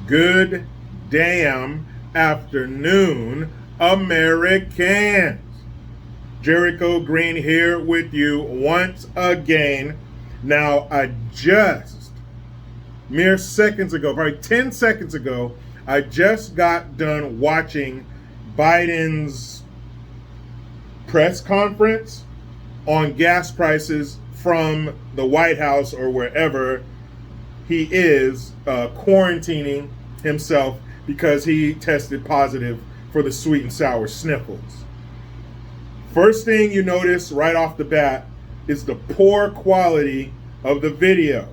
Good damn afternoon, Americans. Jericho Green here with you once again. Now, I just, mere seconds ago, probably 10 seconds ago, I just got done watching Biden's press conference on gas prices from the White House or wherever he is quarantining himself because he tested positive for the sweet and sour sniffles. First thing you notice right off the bat is the poor quality of the video.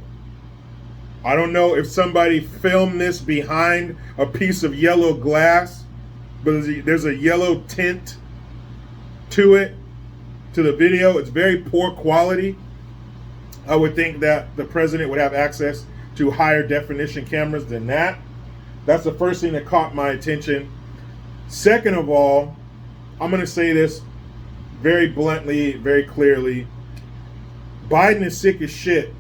I don't know if somebody filmed this behind a piece of yellow glass, but there's a yellow tint to it, to the video. It's very poor quality. I would think that the president would have access to higher definition cameras than that. That's the first thing that caught my attention. Second of all, I'm going to say this very bluntly, very clearly. Biden is sick as shit.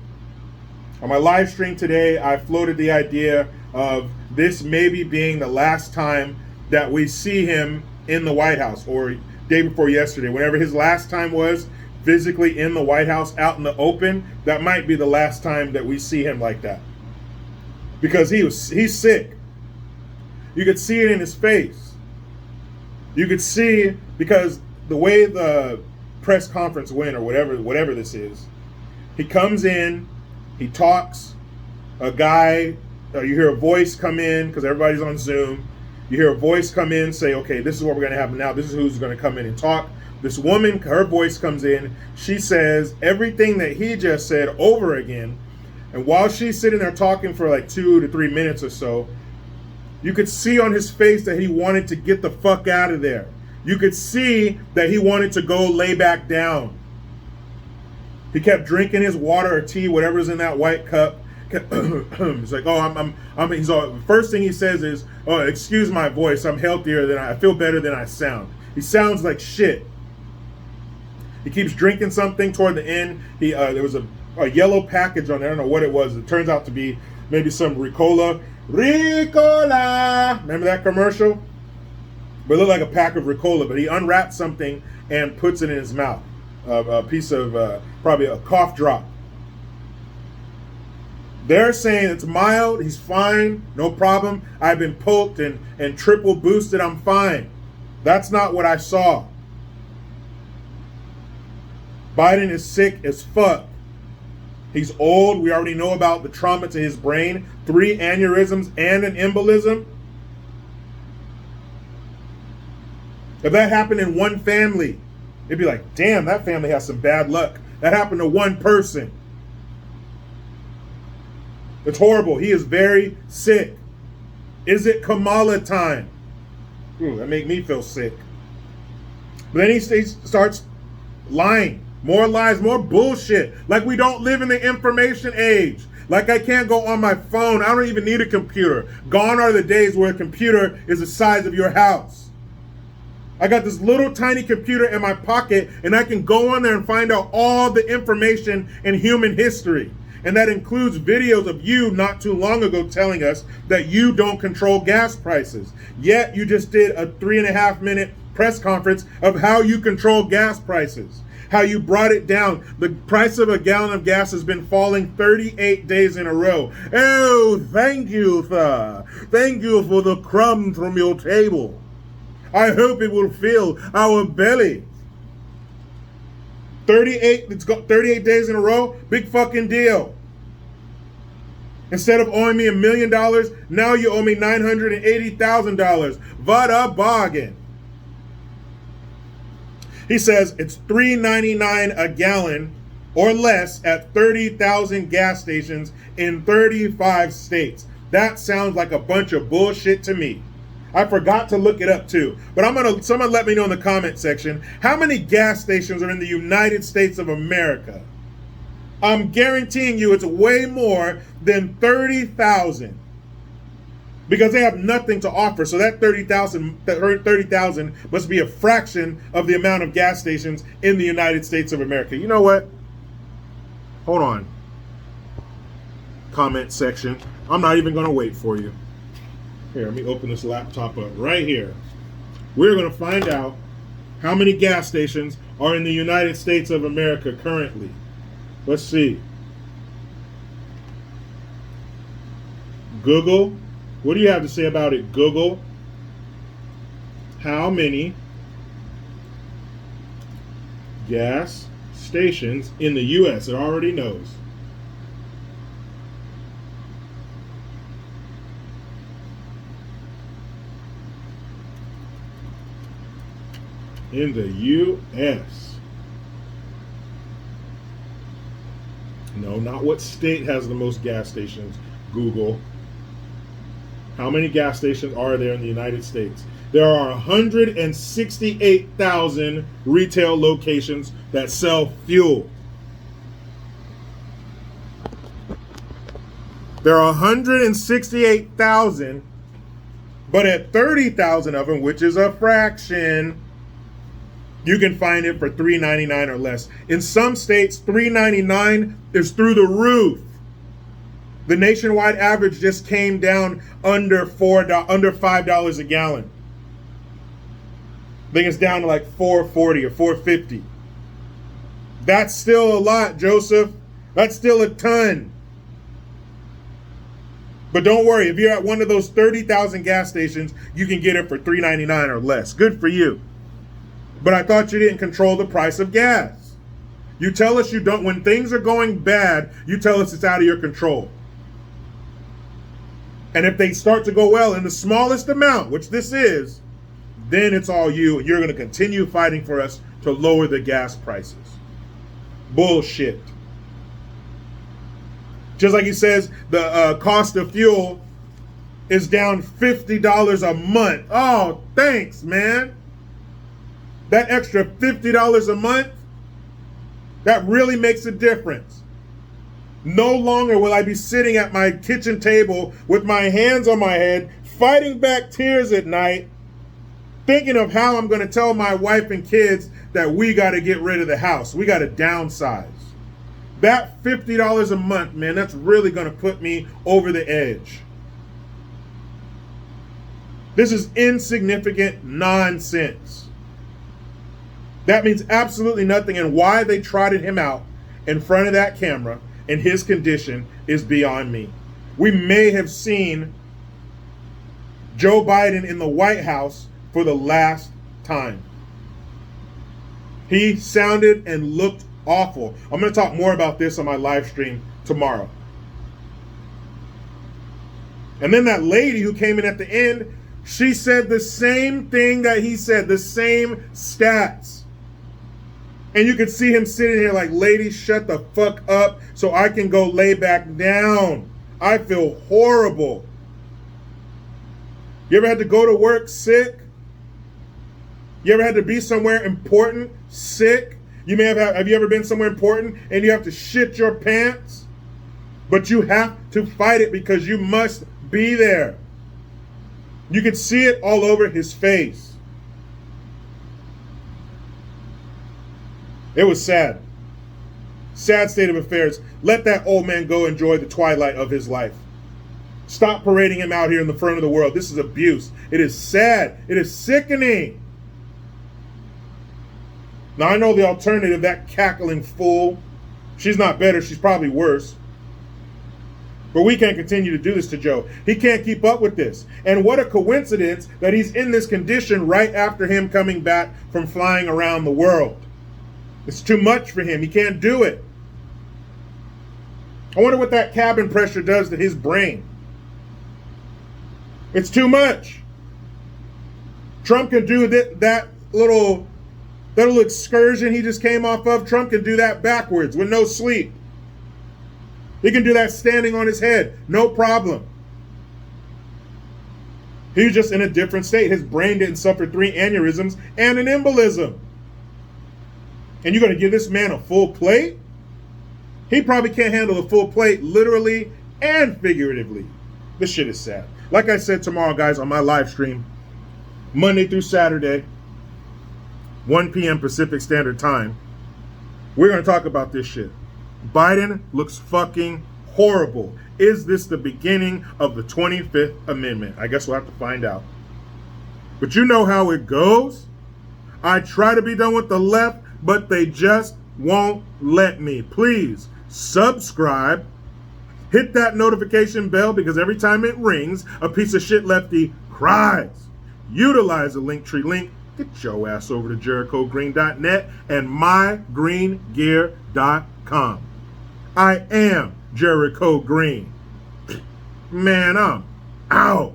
On my live stream today, I floated the idea of this maybe being the last time that we see him in the White House, or day before yesterday, whenever his last time was physically in the White House, out in the open, that might be the last time that we see him like that. Because he's sick. You could see it in his face. You could see, because the way the press conference went, or whatever this is, he comes in, he talks, a guy, you hear a voice come in, because everybody's on Zoom, you hear a voice come in, say, okay, this is what we're going to have now, this is who's going to come in and talk. This woman, her voice comes in, she says everything that he just said over again, and while she's sitting there talking for like 2 to 3 minutes or so, you could see on his face that he wanted to get the fuck out of there. You could see that he wanted to go lay back down. He kept drinking his water or tea, whatever's in that white cup. He's like, he's all, first thing he says is, oh, excuse my voice, I'm healthier than I feel better than I sound. He sounds like shit. He keeps drinking something toward the end. There was a yellow package on there. I don't know what it was. It turns out to be maybe some Ricola. Ricola! Remember that commercial? But it looked like a pack of Ricola. But he unwrapped something and puts it in his mouth. A piece of, probably a cough drop. They're saying it's mild. He's fine. No problem. I've been poked and triple boosted. I'm fine. That's not what I saw. Biden is sick as fuck. He's old. We already know about the trauma to his brain. 3 aneurysms and an embolism. If that happened in one family, it'd be like, damn, that family has some bad luck. That happened to one person. It's horrible. He is very sick. Is it Kamala time? Ooh, that make me feel sick. But then he starts lying. More lies, more bullshit. Like we don't live in the information age. Like I can't go on my phone. I don't even need a computer. Gone are the days where a computer is the size of your house. I got this little tiny computer in my pocket, and I can go on there and find out all the information in human history. And that includes videos of you not too long ago telling us that you don't control gas prices. Yet you just did a 3.5-minute press conference of how you control gas prices. How you brought it down. The price of a gallon of gas has been falling 38 days in a row. Oh, thank you, sir. Thank you for the crumbs from your table. I hope it will fill our belly. 38 days in a row, big fucking deal. Instead of owing me $1 million, now you owe me $980,000. What a bargain. He says it's $3.99 a gallon or less at 30,000 gas stations in 35 states. That sounds like a bunch of bullshit to me. I forgot to look it up too. But someone let me know in the comment section, how many gas stations are in the United States of America? I'm guaranteeing you it's way more than 30,000. Because they have nothing to offer. So that 30,000 must be a fraction of the amount of gas stations in the United States of America. You know what? Hold on. Comment section. I'm not even going to wait for you. Here, let me open this laptop up right here. We're going to find out how many gas stations are in the United States of America currently. Let's see. Google, what do you have to say about it, Google? How many gas stations in the U.S.? It already knows. In the U.S. No, not what state has the most gas stations, Google. How many gas stations are there in the United States? There are 168,000 retail locations that sell fuel. There are 168,000, but at 30,000 of them, which is a fraction, you can find it for $3.99 or less. In some states, $3.99 is through the roof. The nationwide average just came down under $5 a gallon. I think it's down to like $4.40 or $4.50. That's still a lot, Joseph. That's still a ton. But don't worry, if you're at one of those 30,000 gas stations, you can get it for $3.99 or less. Good for you. But I thought you didn't control the price of gas. You tell us you don't. When things are going bad, you tell us it's out of your control. And if they start to go well in the smallest amount, which this is, then it's all you. You're going to continue fighting for us to lower the gas prices. Bullshit. Just like he says, the cost of fuel is down $50 a month. Oh, thanks, man. That extra $50 a month, that really makes a difference. No longer will I be sitting at my kitchen table with my hands on my head, fighting back tears at night, thinking of how I'm going to tell my wife and kids that we got to get rid of the house. We got to downsize. That $50 a month, man, that's really going to put me over the edge. This is insignificant nonsense. That means absolutely nothing, and why they trotted him out in front of that camera in his condition is beyond me. We may have seen Joe Biden in the White House for the last time. He sounded and looked awful. I'm going to talk more about this on my live stream tomorrow. And then that lady who came in at the end, she said the same thing that he said, the same stats. And you could see him sitting here like, lady, shut the fuck up so I can go lay back down. I feel horrible. You ever had to go to work sick? You ever had to be somewhere important sick? You may have you ever been somewhere important and you have to shit your pants? But you have to fight it because you must be there. You could see it all over his face. It was sad. Sad state of affairs. Let that old man go enjoy the twilight of his life. Stop parading him out here in the front of the world. This is abuse. It is sad. It is sickening. Now, I know the alternative, that cackling fool. She's not better. She's probably worse. But we can't continue to do this to Joe. He can't keep up with this. And what a coincidence that he's in this condition right after him coming back from flying around the world. It's too much for him. He can't do it. I wonder what that cabin pressure does to his brain. It's too much. Trump can do that little excursion he just came off of. Trump can do that backwards with no sleep. He can do that standing on his head. No problem. He's just in a different state. His brain didn't suffer 3 aneurysms and an embolism. And you're going to give this man a full plate? He probably can't handle a full plate literally and figuratively. This shit is sad. Like I said tomorrow, guys, on my live stream, Monday through Saturday, 1 p.m. Pacific Standard Time, we're going to talk about this shit. Biden looks fucking horrible. Is this the beginning of the 25th Amendment? I guess we'll have to find out. But you know how it goes. I try to be done with the left, but they just won't let me. Please subscribe. Hit that notification bell because every time it rings, a piece of shit lefty cries. Utilize the Linktree link. Get your ass over to JerichoGreen.net and mygreengear.com. I am Jericho Green. Man, I'm out.